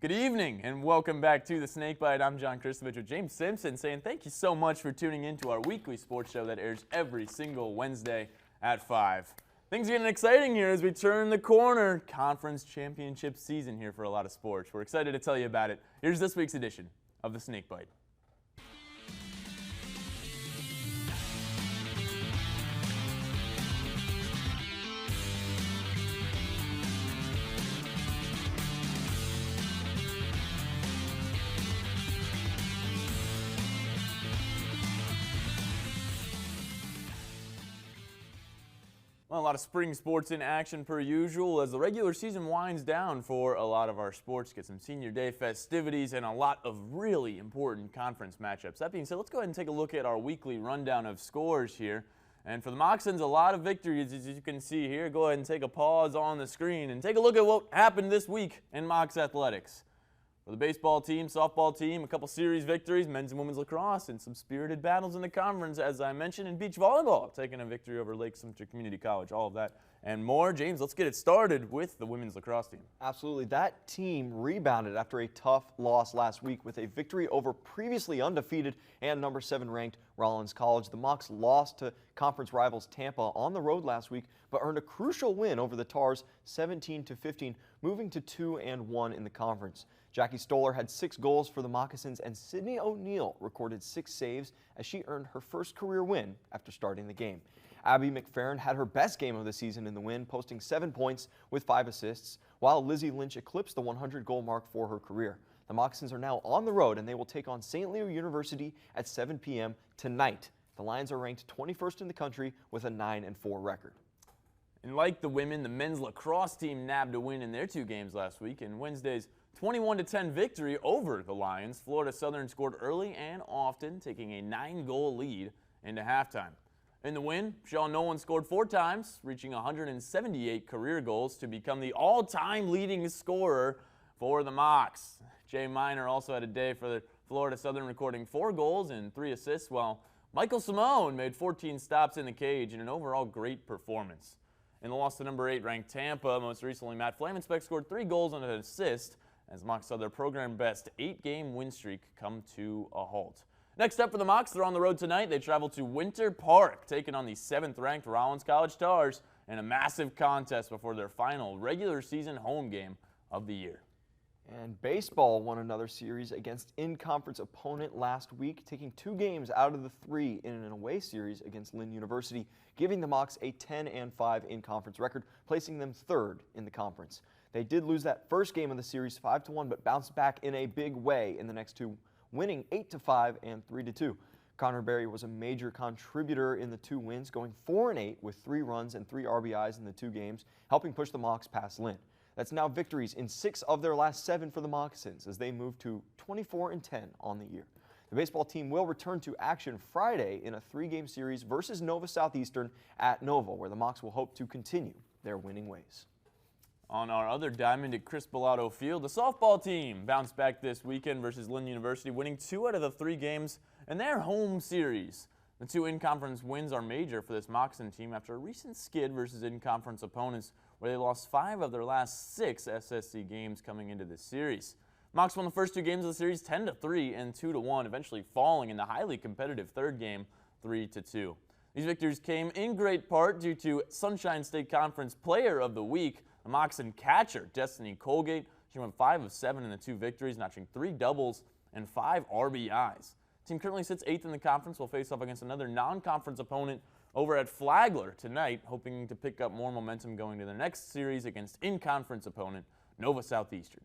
Good evening and welcome back to the Snakebite. I'm John Kristovich with James Simpson saying thank you so much for tuning in to our weekly sports show that airs every single Wednesday at 5. Things are getting exciting here as we turn the corner. Conference championship season here for a lot of sports. We're excited to tell you about it. Here's this week's edition of the Snakebite. Well, a lot of spring sports in action per usual as the regular season winds down for a lot of our sports. Get some senior day festivities and a lot of really important conference matchups. That being said, let's go ahead and take a look at our weekly rundown of scores here. And for the Moccasins, a lot of victories as you can see here. Go ahead and take a pause on the screen and take a look at what happened this week in Mocs athletics. For the baseball team, softball team, a couple series victories, men's and women's lacrosse, and some spirited battles in the conference, as I mentioned, in beach volleyball, taking a victory over Lake Sumter Community College. All of that and more. James, let's get it started with the women's lacrosse team. Absolutely. That team rebounded after a tough loss last week with a victory over previously undefeated and number 7 ranked Rollins College. The Mocs lost to conference rivals Tampa on the road last week, but earned a crucial win over the Tars 17-15, moving to 2-1 in the conference. Jackie Stoller had 6 goals for the Moccasins, and Sydney O'Neill recorded 6 saves as she earned her first career win after starting the game. Abby McFerrin had her best game of the season in the win, posting 7 points with 5 assists, while Lizzie Lynch eclipsed the 100-goal mark for her career. The Moccasins are now on the road, and they will take on St. Leo University at 7 p.m. tonight. The Lions are ranked 21st in the country with a 9-4 record. And like the women, the men's lacrosse team nabbed a win in their 2 games last week. In Wednesday's 21-10 victory over the Lions, Florida Southern scored early and often, taking a 9-goal lead into halftime. In the win, Sean Nolan scored 4 times, reaching 178 career goals to become the all-time leading scorer for the Mocs. Jay Miner also had a day for the Florida Southern, recording 4 goals and 3 assists, while Michael Simone made 14 stops in the cage in an overall great performance. In the loss to number 8 ranked Tampa, most recently Matt Flamenspeck scored 3 goals and an assist as Mocs saw their program best 8-game win streak come to a halt. Next up for the Mocs, they're on the road tonight. They travel to Winter Park, taking on the 7th ranked Rollins College Tars in a massive contest before their final regular season home game of the year. And baseball won another series against in-conference opponent last week, taking 2 games out of the 3 in an away series against Lynn University, giving the Mocs a 10-5 in-conference record, placing them 3rd in the conference. They did lose that first game of the series 5-1, but bounced back in a big way in the next 2, winning 8-5 and 3-2. Connor Berry was a major contributor in the 2 wins, going 4-8 with 3 runs and 3 RBIs in the 2 games, helping push the Mocs past Lynn. That's now victories in 6 of their last 7 for the Moccasins as they move to 24-10 on the year. The baseball team will return to action Friday in a 3-game series versus Nova Southeastern at Nova, where the Mocs will hope to continue their winning ways. On our other diamond at Chris Bellato Field, the softball team bounced back this weekend versus Lynn University, winning 2 out of the 3 games in their home series. The 2 in-conference wins are major for this Moccasin team after a recent skid versus in-conference opponents where they lost 5 of their last 6 SSC games coming into this series. Mocs won the first 2 games of the series 10-3 and 2-1, eventually falling in the highly competitive 3rd game 3-2. These victories came in great part due to Sunshine State Conference Player of the Week, the Moccasin catcher, Destiny Colgate. She went 5 of 7 in the 2 victories, notching 3 doubles and 5 RBIs. The team currently sits 8th in the conference, will face off against another non-conference opponent over at Flagler tonight, hoping to pick up more momentum going to their next series against in-conference opponent Nova Southeastern.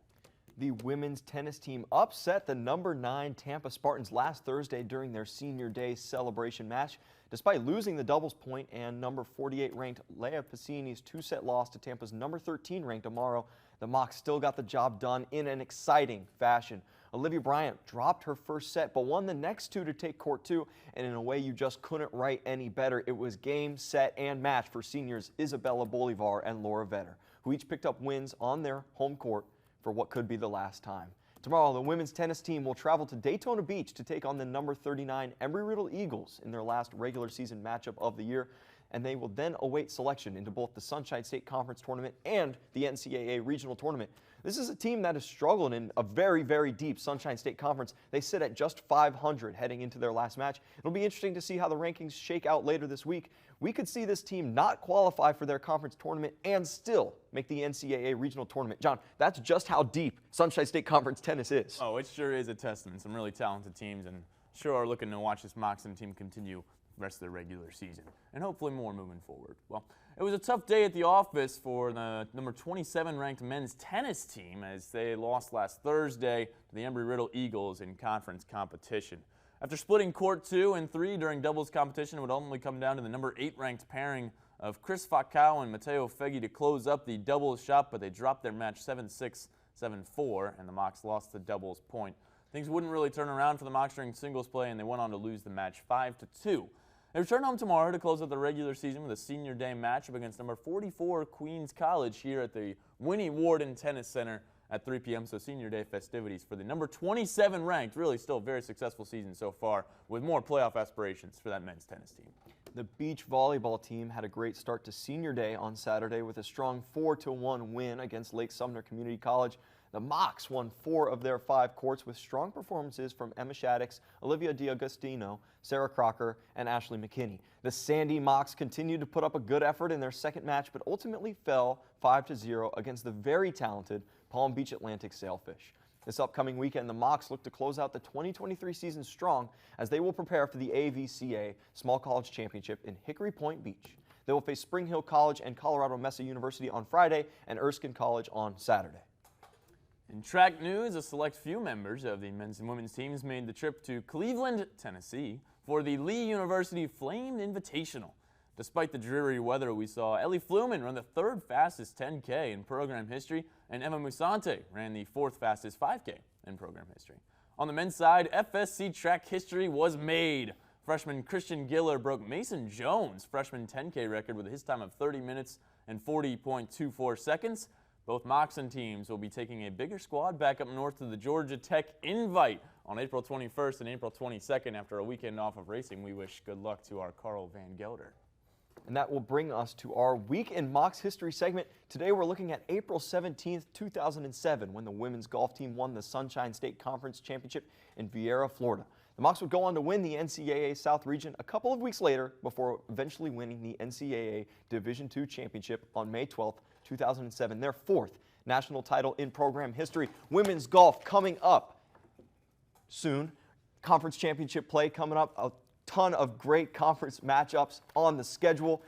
The women's tennis team upset the number 9 Tampa Spartans last Thursday during their senior day celebration match. Despite losing the doubles point and number 48 ranked Leah Piscini's 2-set loss to Tampa's number 13 ranked Amaro, the Mocs still got the job done in an exciting fashion. Olivia Bryant dropped her first set but won the next 2 to take court 2, and in a way you just couldn't write any better. It was game, set, and match for seniors Isabella Bolivar and Laura Vetter, who each picked up wins on their home court for what could be the last time. Tomorrow, the women's tennis team will travel to Daytona Beach to take on the number 39 Embry-Riddle Eagles in their last regular season matchup of the year. and they will then await selection into both the Sunshine State Conference Tournament and the NCAA Regional Tournament. This is a team that has struggled in a very, very deep Sunshine State Conference. They sit at just 500 heading into their last match. It'll be interesting to see how the rankings shake out later this week. We could see this team not qualify for their conference tournament and still make the NCAA Regional Tournament. John, that's just how deep Sunshine State Conference tennis is. Oh, it sure is a testament. Some really talented teams, and sure are looking to watch this Moxon team continue the rest of their regular season, and hopefully more moving forward. Well, it was a tough day at the office for the number 27 ranked men's tennis team as they lost last Thursday to the Embry-Riddle Eagles in conference competition. After splitting court 2 and 3 during doubles competition, it would ultimately come down to the number 8 ranked pairing of Chris Facao and Matteo Feghi to close up the doubles shot, but they dropped their match 7-6, 7-4, and the Mocs lost the doubles point. Things wouldn't really turn around for the Mocs during singles play, and they went on to lose the match 5-2. They return home tomorrow to close out the regular season with a senior day matchup against number 44 Queens College here at the Winnie Worden Tennis Center at 3 p.m. So senior day festivities for the number 27 ranked, really still a very successful season so far with more playoff aspirations for that men's tennis team. The beach volleyball team had a great start to senior day on Saturday with a strong 4-1 win against Lake Sumner Community College. The Mocs won 4 of their 5 courts with strong performances from Emma Shaddix, Olivia D'Agostino, Sarah Crocker, and Ashley McKinney. The Sandy Mocs continued to put up a good effort in their second match, but ultimately fell 5-0 against the very talented Palm Beach Atlantic Sailfish. This upcoming weekend, the Mocs look to close out the 2023 season strong as they will prepare for the AVCA Small College Championship in Hickory Point Beach. They will face Spring Hill College and Colorado Mesa University on Friday and Erskine College on Saturday. In track news, a select few members of the men's and women's teams made the trip to Cleveland, Tennessee for the Lee University Flamed Invitational. Despite the dreary weather, we saw Ellie Fluman run the 3rd fastest 10K in program history, and Emma Musante ran the 4th fastest 5K in program history. On the men's side, FSC track history was made. Freshman Christian Giller broke Mason Jones' freshman 10K record with his time of 30 minutes and 40.24 seconds. Both Moxon teams will be taking a bigger squad back up north to the Georgia Tech Invite on April 21st and April 22nd after a weekend off of racing. We wish good luck to our Carl Van Gelder. And that will bring us to our Week in Mocs History segment. Today we're looking at April 17th, 2007, when the women's golf team won the Sunshine State Conference Championship in Vieira, Florida. The Mocs would go on to win the NCAA South Region a couple of weeks later before eventually winning the NCAA Division II Championship on May 12th, 2007, their 4th national title in program history. Women's golf coming up soon. Conference championship play coming up. A ton of great conference matchups on the schedule.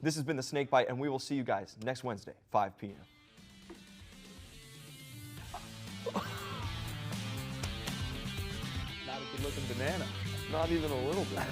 This has been the Snakebite, and we will see you guys next Wednesday, 5 p.m. Not a good looking banana. Not even a little bit.